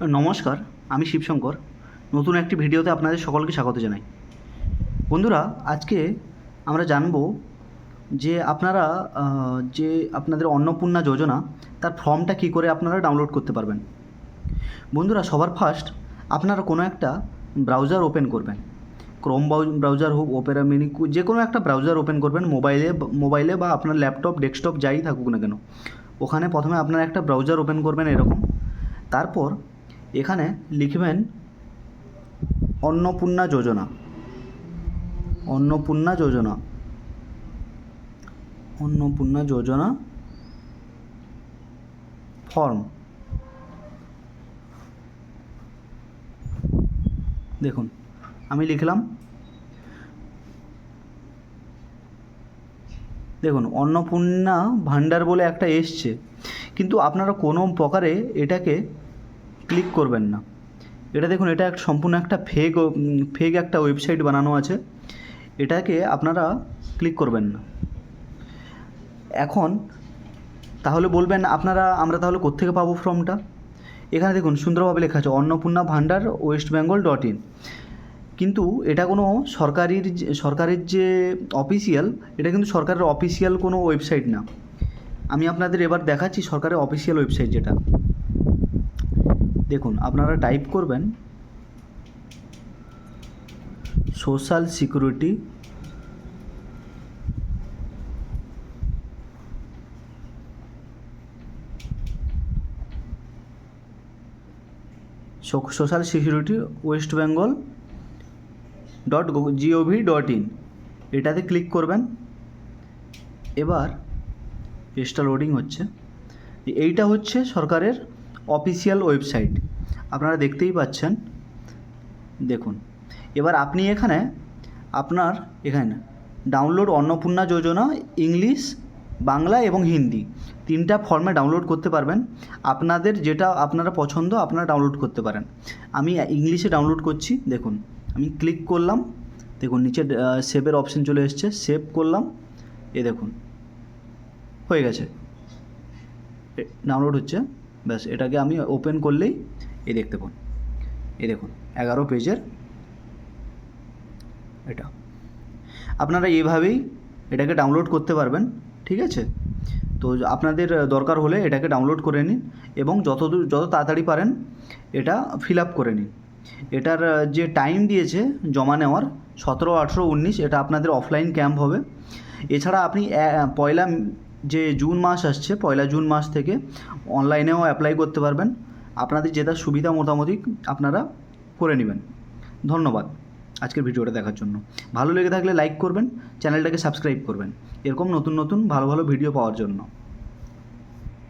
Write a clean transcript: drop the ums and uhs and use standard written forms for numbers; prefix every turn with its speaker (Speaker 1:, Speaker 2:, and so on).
Speaker 1: নমস্কার, আমি শিবশঙ্কর। নতুন একটি ভিডিওতে আপনাদের সকলকে স্বাগত জানাই। বন্ধুরা, আজকে আমরা জানব যে আপনারা যে আপনাদের অন্নপূর্ণা যোজনা তার ফর্মটা কী করে আপনারা ডাউনলোড করতে পারবেন। বন্ধুরা, সবার ফার্স্ট আপনারা কোনো একটা ব্রাউজার ওপেন করবেন। ক্রোম ব্রাউজার হোক, ওপেরা মিনি, যে কোনো একটা ব্রাউজার ওপেন করবেন মোবাইলে বা আপনার ল্যাপটপ, ডেস্কটপ যাই থাকুক না কেন। ওখানে প্রথমে আপনারা একটা ব্রাউজার ওপেন করবেন এরকম। তারপর এখানে লিখবেন অন্নপূর্ণা যোজনা, অন্নপূর্ণা যোজনা, অন্নপূর্ণা যোজনা ফর্ম। দেখুন, আমি লিখলাম। দেখুন, অন্নপূর্ণা ভাণ্ডার বলে একটা এসছে, কিন্তু আপনারা কোনো প্রকারে এটাকে ক্লিক করবেন না। এটা দেখুন, এটা সম্পূর্ণ একটা ফেক একটা ওয়েবসাইট বানানো আছে। এটাকে আপনারা ক্লিক করবেন না। এখন তাহলে বলবেন আমরা তাহলে কোত্থেকে পাবো ফর্মটা। এখানে দেখুন সুন্দরভাবে লেখা আছে অন্নপূর্ণা ভাণ্ডার westbengal.in, কিন্তু এটা কোনো সরকারের যে অফিসিয়াল, এটা কিন্তু সরকারের অফিসিয়াল কোনো ওয়েবসাইট না। আমি আপনাদের এবার দেখাচ্ছি সরকারের অফিসিয়াল ওয়েবসাইট যেটা। দেখুন, আপনারা টাইপ করবেন সোশ্যাল সিকিউরিটি westbengal.gov.in, এটাতে ক্লিক করবেন। এবার পেজটা লোডিং হচ্ছে। এইটা হচ্ছে সরকারের অফিসিয়াল ওয়েবসাইট, আপনারা দেখতেই পাচ্ছেন। দেখুন, এবার আপনি এখানে ডাউনলোড অন্নপূর্ণা যোজনা ইংলিশ, বাংলা এবং হিন্দি তিনটা ফর্মে ডাউনলোড করতে পারবেন। আপনাদের যেটা আপনারা পছন্দ আপনারা ডাউনলোড করতে পারেন। আমি ইংলিশে ডাউনলোড করছি। দেখুন, আমি ক্লিক করলাম। দেখুন, নিচে সেভের অপশন চলে এসছে, সেভ করলাম। দেখুন হয়ে গেছে, ডাউনলোড হচ্ছে। ব্যাস, এটাকে আমি ওপেন করলেই দেখতে পান। দেখুন 11 পেজের এটা। আপনারা এইভাবেই এটাকে ডাউনলোড করতে পারবেন, ঠিক আছে। তো আপনাদের দরকার হলে এটাকে ডাউনলোড করে নিন এবং যত তাড়াতাড়ি পারেন এটা ফিল আপ করে নিন। এটার যে টাইম দিয়েছে জমা নেওয়ার 17, 18, 19, এটা আপনাদের অফলাইন ক্যাম্প হবে। এছাড়া আপনি যে জুন মাস আসছে, 1 জুন মাস থেকে অনলাইনেও অ্যাপ্লাই করতে পারবেন। আপনাদের যেটা সুবিধা মোটামুটি আপনারা করে নেবেন। ধন্যবাদ আজকের ভিডিওটা দেখার জন্য। ভালো লেগে থাকলে লাইক করবেন, চ্যানেলটাকে সাবস্ক্রাইব করবেন এরকম নতুন নতুন ভালো ভালো ভিডিও পাওয়ার জন্য।